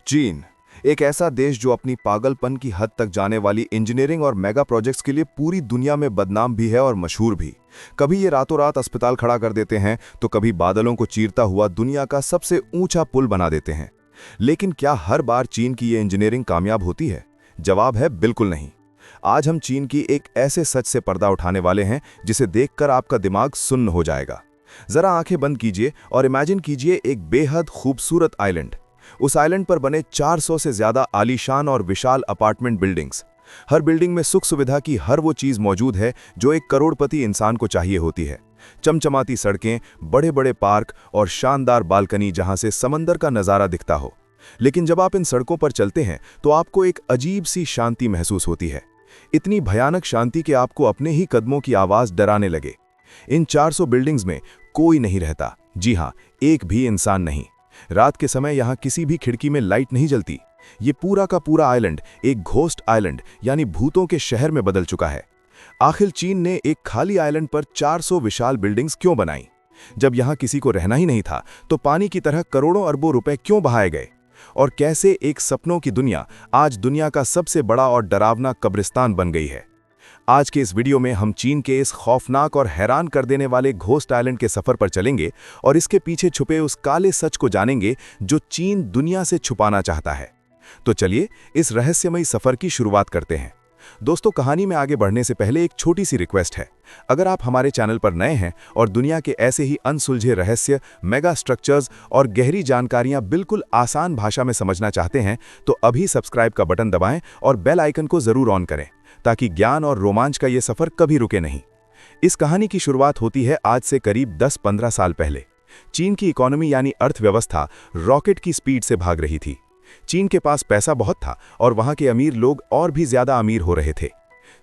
चीन, एक ऐसा देश जो अपनी पागलपन की हद तक जाने वाली इंजीनियरिंग और मेगा प्रोजेक्ट्स के लिए पूरी दुनिया में बदनाम भी है और मशहूर भी। कभी ये रातों रात अस्पताल खड़ा कर देते हैं तो कभी बादलों को चीरता हुआ दुनिया का सबसे ऊंचा पुल बना देते हैं। लेकिन क्या हर बार चीन की ये इंजीनियरिंग कामयाब होती है? जवाब है बिल्कुल नहीं। आज हम चीन की एक ऐसे सच से पर्दा उठाने वाले हैं जिसे देखकर आपका दिमाग सुन्न हो जाएगा। जरा आंखें बंद कीजिए और इमेजिन कीजिए एक बेहद खूबसूरत आइलैंड। उस आइलैंड पर बने 400 से ज्यादा आलीशान और विशाल अपार्टमेंट बिल्डिंग्स। हर बिल्डिंग में सुख सुविधा की हर वो चीज मौजूद है जो एक करोड़पति इंसान को चाहिए होती है। चमचमाती सड़कें, बड़े बड़े पार्क और शानदार बालकनी जहां से समंदर का नजारा दिखता हो। लेकिन जब आप इन सड़कों पर चलते हैं तो आपको एक अजीब सी शांति महसूस होती है। इतनी भयानक शांति कि आपको अपने ही कदमों की आवाज डराने लगे। इन 400 बिल्डिंग्स में कोई नहीं रहता। जी हां, एक भी इंसान नहीं। रात के समय यहां किसी भी खिड़की में लाइट नहीं जलती। ये पूरा का पूरा आइलैंड एक घोस्ट आइलैंड यानी भूतों के शहर में बदल चुका है। आखिर चीन ने एक खाली आइलैंड पर 400 विशाल बिल्डिंग्स क्यों बनाई? जब यहां किसी को रहना ही नहीं था तो पानी की तरह करोड़ों अरबों रुपए क्यों बहाए गए? और कैसे एक सपनों की दुनिया आज दुनिया का सबसे बड़ा और डरावना कब्रिस्तान बन गई है? आज के इस वीडियो में हम चीन के इस खौफनाक और हैरान कर देने वाले घोस्ट आइलैंड के सफर पर चलेंगे और इसके पीछे छुपे उस काले सच को जानेंगे जो चीन दुनिया से छुपाना चाहता है। तो चलिए इस रहस्यमयी सफर की शुरुआत करते हैं। दोस्तों, कहानी में आगे बढ़ने से पहले एक छोटी सी रिक्वेस्ट है। अगर आप हमारे चैनल पर नए हैं और दुनिया के ऐसे ही अनसुलझे रहस्य, मेगा स्ट्रक्चर्स और गहरी जानकारियां बिल्कुल आसान भाषा में समझना चाहते हैं तो अभी सब्सक्राइब का बटन दबाएं और बेल आइकन को जरूर ऑन करें ताकि ज्ञान और रोमांच का ये सफर कभी रुके नहीं। इस कहानी की शुरुआत होती है आज से करीब 10-15 साल पहले। चीन की इकोनॉमी यानी अर्थव्यवस्था रॉकेट की स्पीड से भाग रही थी। चीन के पास पैसा बहुत था और वहां के अमीर लोग और भी ज्यादा अमीर हो रहे थे।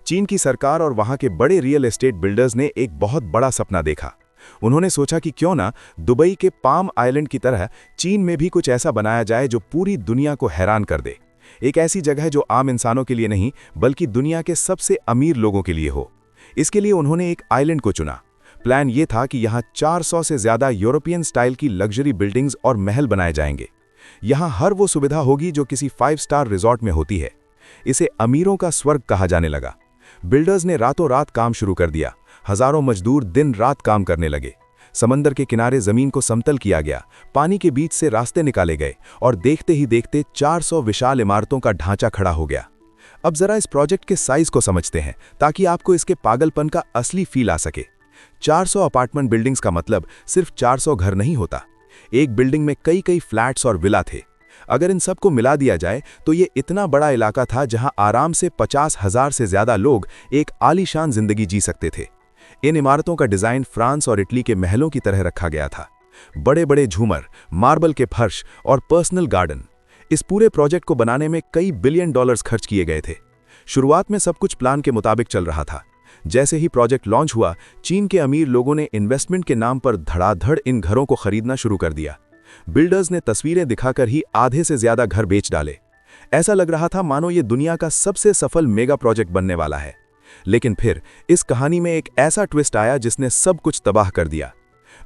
चीन की सरकार और वहां के बड़े रियल एस्टेट बिल्डर्स ने एक बहुत बड़ा सपना देखा। उन्होंने सोचा कि क्यों ना दुबई के पाम आइलैंड की तरह चीन में भी कुछ ऐसा बनाया जाए जो पूरी दुनिया को हैरान कर दे। एक ऐसी जगह जो आम इंसानों के लिए नहीं बल्कि दुनिया के सबसे अमीर लोगों के लिए हो। इसके लिए उन्होंने एक आइलैंड को चुना। प्लान ये था कि यहाँ 400 से ज्यादा यूरोपियन स्टाइल की लग्जरी बिल्डिंग्स और महल बनाए जाएंगे। यहाँ हर वो सुविधा होगी जो किसी 5 स्टार रिजॉर्ट में होती है। इसे अमीरों का स्वर्ग कहा जाने लगा। बिल्डर्स ने रातों रात काम शुरू कर दिया। हजारों मजदूर दिन रात काम करने लगे। समंदर के किनारे जमीन को समतल किया गया, पानी के बीच से रास्ते निकाले गए और देखते ही देखते 400 विशाल इमारतों का ढांचा खड़ा हो गया। अब जरा इस प्रोजेक्ट के साइज को समझते हैं ताकि आपको इसके पागलपन का असली फील आ सके। 400 अपार्टमेंट बिल्डिंग्स का मतलब सिर्फ 400 घर नहीं होता। एक बिल्डिंग में कई कई फ्लैट्स और विला थे। अगर इन सबको मिला दिया जाए तो ये इतना बड़ा इलाका था जहां आराम से 50,000 से ज्यादा लोग एक आलीशान जिंदगी जी सकते थे। इन इमारतों का डिजाइन फ्रांस और इटली के महलों की तरह रखा गया था। बड़े बड़े झूमर, मार्बल के फर्श और पर्सनल गार्डन। इस पूरे प्रोजेक्ट को बनाने में कई बिलियन डॉलर्स खर्च किए गए थे। शुरुआत में सब कुछ प्लान के मुताबिक चल रहा था। जैसे ही प्रोजेक्ट लॉन्च हुआ, चीन के अमीर लोगों ने इन्वेस्टमेंट के नाम पर धड़ाधड़ इन घरों को खरीदना शुरू कर दिया। बिल्डर्स ने तस्वीरें दिखाकर ही आधे से ज्यादा घर बेच डाले। ऐसा लग रहा था मानो ये दुनिया का सबसे सफल मेगा प्रोजेक्ट बनने वाला है। लेकिन फिर इस कहानी में एक ऐसा ट्विस्ट आया जिसने सब कुछ तबाह कर दिया।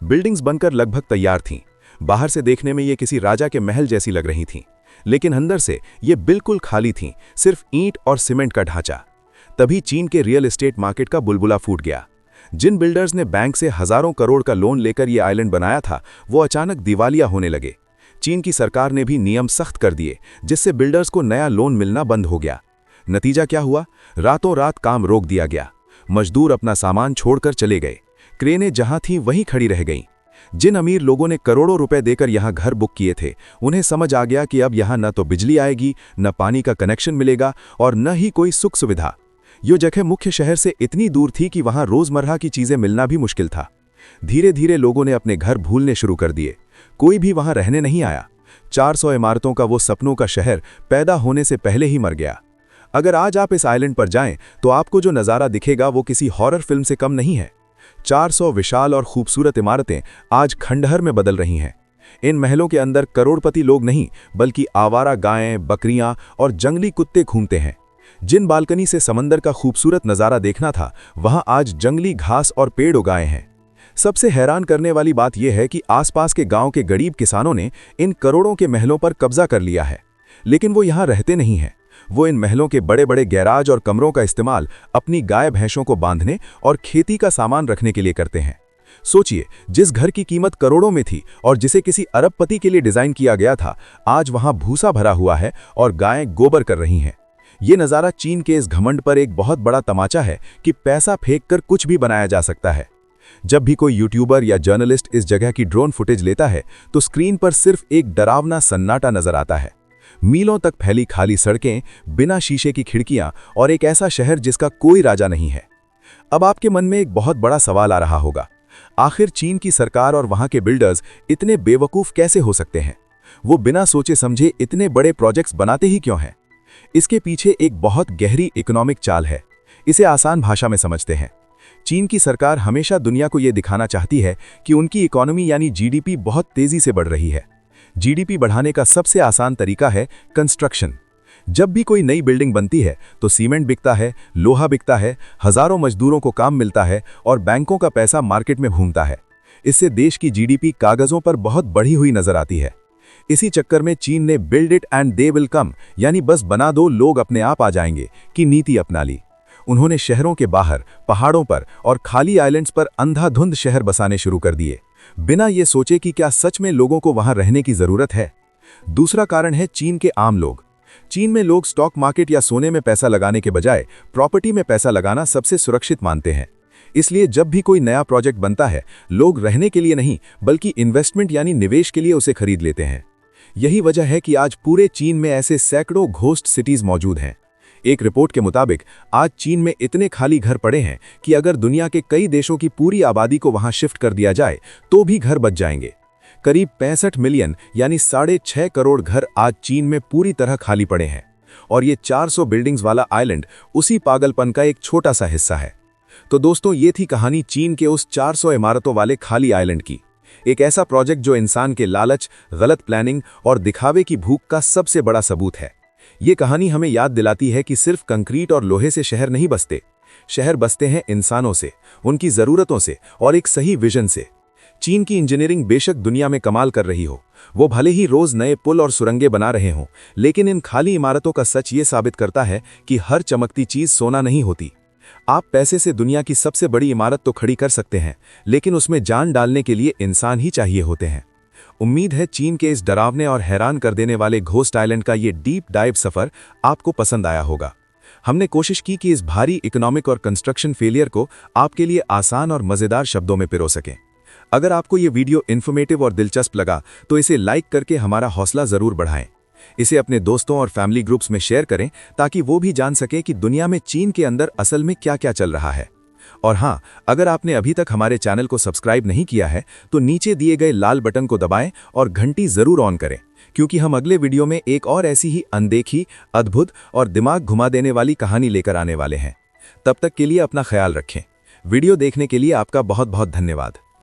बिल्डिंग्स बनकर लगभग तैयार थीं। बाहर से देखने में ये किसी राजा के महल जैसी लग रही थीं, लेकिन अंदर से ये बिल्कुल खाली थीं, सिर्फ ईंट और सीमेंट का ढांचा। तभी चीन के रियल एस्टेट मार्केट का बुलबुला फूट गया। जिन बिल्डर्स ने बैंक से हजारों करोड़ का लोन लेकर ये आइलैंड बनाया था वो अचानक दिवालिया होने लगे। चीन की सरकार ने भी नियम सख्त कर दिए जिससे बिल्डर्स को नया लोन मिलना बंद हो गया। नतीजा क्या हुआ? रातों रात काम रोक दिया गया। मजदूर अपना सामान छोड़कर चले गए। क्रेनें जहां थीं वहीं खड़ी रह गईं। जिन अमीर लोगों ने करोड़ों रुपए देकर यहां घर बुक किए थे उन्हें समझ आ गया कि अब यहां न तो बिजली आएगी, न पानी का कनेक्शन मिलेगा और न ही कोई सुख सुविधा। ये जगह मुख्य शहर से इतनी दूर थी कि वहां रोजमर्रा की चीजें मिलना भी मुश्किल था। धीरे धीरे लोगों ने अपने घर भूलने शुरू कर दिए। कोई भी वहां रहने नहीं आया। 400 इमारतों का वो सपनों का शहर पैदा होने से पहले ही मर गया। अगर आज आप इस आइलैंड पर जाएं तो आपको जो नज़ारा दिखेगा वो किसी हॉरर फिल्म से कम नहीं है। 400 विशाल और खूबसूरत इमारतें आज खंडहर में बदल रही हैं। इन महलों के अंदर करोड़पति लोग नहीं बल्कि आवारा गायें, बकरियां और जंगली कुत्ते घूमते हैं। जिन बालकनी से समंदर का खूबसूरत नज़ारा देखना था वहां आज जंगली घास और पेड़ उगाए हैं। सबसे हैरान करने वाली बात यह है कि आसपास के गांव के गरीब किसानों ने इन करोड़ों के महलों पर कब्जा कर लिया है। लेकिन वो यहाँ रहते नहीं हैं। वो इन महलों के बड़े बड़े गैराज और कमरों का इस्तेमाल अपनी गाय भैंसों को बांधने और खेती का सामान रखने के लिए करते हैं। सोचिए, जिस घर की कीमत करोड़ों में थी और जिसे किसी अरबपति के लिए डिजाइन किया गया था, आज वहां भूसा भरा हुआ है और गायें गोबर कर रही हैं। ये नज़ारा चीन के इस घमंड पर एक बहुत बड़ा तमाचा है कि पैसा फेंक कर कुछ भी बनाया जा सकता है। जब भी कोई यूट्यूबर या जर्नलिस्ट इस जगह की ड्रोन फुटेज लेता है तो स्क्रीन पर सिर्फ एक डरावना सन्नाटा नजर आता है। मीलों तक फैली खाली सड़कें, बिना शीशे की खिड़कियां और एक ऐसा शहर जिसका कोई राजा नहीं है। अब आपके मन में एक बहुत बड़ा सवाल आ रहा होगा, आखिर चीन की सरकार और वहां के बिल्डर्स इतने बेवकूफ कैसे हो सकते हैं? वो बिना सोचे समझे इतने बड़े प्रोजेक्ट्स बनाते ही क्यों हैं? इसके पीछे एक बहुत गहरी इकोनॉमिक चाल है। इसे आसान भाषा में समझते हैं। चीन की सरकार हमेशा दुनिया को यह दिखाना चाहती है कि उनकी इकोनॉमी यानी जीडीपी बहुत तेजी से बढ़ रही है। जीडीपी बढ़ाने का सबसे आसान तरीका है कंस्ट्रक्शन। जब भी कोई नई बिल्डिंग बनती है तो सीमेंट बिकता है, लोहा बिकता है, हजारों मजदूरों को काम मिलता है और बैंकों का पैसा मार्केट में घूमता है। इससे देश की जीडीपी कागजों पर बहुत बढ़ी हुई नजर आती है। इसी चक्कर में चीन ने build it and they will come, यानी बस बना दो लोग अपने आप आ जाएंगे की नीति अपना ली। उन्होंने शहरों के बाहर, पहाड़ों पर और खाली आइलैंड्स पर अंधाधुंध शहर बसाने शुरू कर दिए, बिना ये सोचे कि क्या सच में लोगों को वहां रहने की जरूरत है। दूसरा कारण है चीन के आम लोग। चीन में लोग स्टॉक मार्केट या सोने में पैसा लगाने के बजाय प्रॉपर्टी में पैसा लगाना सबसे सुरक्षित मानते हैं। इसलिए जब भी कोई नया प्रोजेक्ट बनता है, लोग रहने के लिए नहीं बल्कि इन्वेस्टमेंट यानी निवेश के लिए उसे खरीद लेते हैं। यही वजह है कि आज पूरे चीन में ऐसे सैकड़ों घोस्ट सिटीज मौजूद हैं। एक रिपोर्ट के मुताबिक आज चीन में इतने खाली घर पड़े हैं कि अगर दुनिया के कई देशों की पूरी आबादी को वहां शिफ्ट कर दिया जाए तो भी घर बच जाएंगे। करीब 65 मिलियन यानी 6.5 करोड़ घर आज चीन में पूरी तरह खाली पड़े हैं और ये 400 बिल्डिंग्स वाला आइलैंड उसी पागलपन का एक छोटा सा हिस्सा है। तो दोस्तों, ये थी कहानी चीन के उस 400 इमारतों वाले खाली आइलैंड की। एक ऐसा प्रोजेक्ट जो इंसान के लालच, गलत प्लानिंग और दिखावे की भूख का सबसे बड़ा सबूत है। ये कहानी हमें याद दिलाती है कि सिर्फ कंक्रीट और लोहे से शहर नहीं बसते। शहर बसते हैं इंसानों से, उनकी ज़रूरतों से और एक सही विजन से। चीन की इंजीनियरिंग बेशक दुनिया में कमाल कर रही हो, वो भले ही रोज नए पुल और सुरंगें बना रहे हों, लेकिन इन खाली इमारतों का सच ये साबित करता है कि हर चमकती चीज सोना नहीं होती। आप पैसे से दुनिया की सबसे बड़ी इमारत तो खड़ी कर सकते हैं, लेकिन उसमें जान डालने के लिए इंसान ही चाहिए होते हैं। उम्मीद है चीन के इस डरावने और हैरान कर देने वाले घोस्ट आइलैंड का ये डीप डाइव सफर आपको पसंद आया होगा। हमने कोशिश की कि इस भारी इकोनॉमिक और कंस्ट्रक्शन फेलियर को आपके लिए आसान और मजेदार शब्दों में पिरो सकें। अगर आपको ये वीडियो इन्फॉर्मेटिव और दिलचस्प लगा तो इसे लाइक करके हमारा हौसला जरूर बढ़ाएं। इसे अपने दोस्तों और फैमिली ग्रुप्स में शेयर करें ताकि वो भी जान सके कि दुनिया में चीन के अंदर असल में क्या क्या चल रहा है। और हाँ, अगर आपने अभी तक हमारे चैनल को सब्सक्राइब नहीं किया है तो नीचे दिए गए लाल बटन को दबाएं और घंटी जरूर ऑन करें, क्योंकि हम अगले वीडियो में एक और ऐसी ही अनदेखी, अद्भुत और दिमाग घुमा देने वाली कहानी लेकर आने वाले हैं। तब तक के लिए अपना ख्याल रखें। वीडियो देखने के लिए आपका बहुत बहुत धन्यवाद।